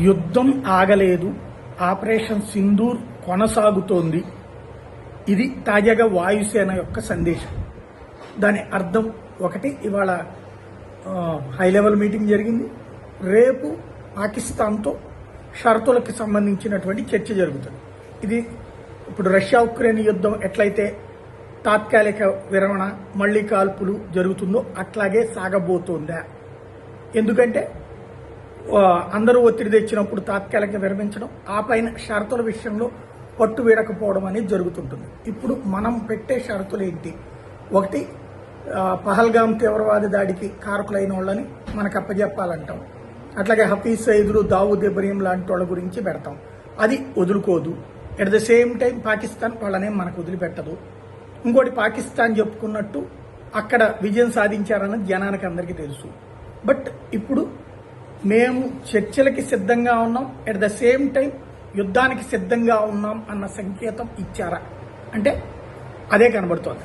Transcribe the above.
యుద్ధం ఆగలేదు, ఆపరేషన్ సింధూర్ కొనసాగుతోంది. ఇది తాజాగా వాయుసేన యొక్క సందేశం. దాని అర్థం ఒకటి, ఇవాళ హై లెవెల్ మీటింగ్ జరిగింది. రేపు పాకిస్తాన్తో షరతులకు సంబంధించినటువంటి చర్చ జరుగుతుంది. ఇది ఇప్పుడు రష్యా ఉక్రెయిన్ యుద్ధం ఎట్లయితే తాత్కాలిక విరమణ మళ్లీ కాల్పులు జరుగుతుందో అట్లాగే సాగబోతోందా? ఎందుకంటే అందరూ ఒత్తిడి తెచ్చినప్పుడు తాత్కాలికంగా విరమించడం, ఆ పైన షరతుల విషయంలో పట్టు వీడకపోవడం అనేది జరుగుతుంటుంది. ఇప్పుడు మనం పెట్టే షరతులు ఏంటి? ఒకటి, పహల్గాం తీవ్రవాద దాడికి కారకులైన వాళ్ళని మనకు అప్పజెప్పాలంటాం. అట్లాగే హఫీజ్ సయీదులు, దావూద్ ఇబ్రహీం లాంటి వాళ్ళ గురించి పెడతాం. అది వదులుకోదు. At the same time Pakistan వాళ్ళనే మనకు వదిలిపెట్టదు. ఇంకోటి, పాకిస్తాన్ చెప్పుకున్నట్టు అక్కడ విజయం సాధించారన్నది జనానికి అందరికీ తెలుసు. బట్ ఇప్పుడు మేము చర్చలకి సిద్ధంగా ఉన్నాం, ఎట్ ద సేమ్ టైం యుద్ధానికి సిద్ధంగా ఉన్నాం అన్న సంకేతం ఇచ్చారా అంటే అదే కనబడుతోంది.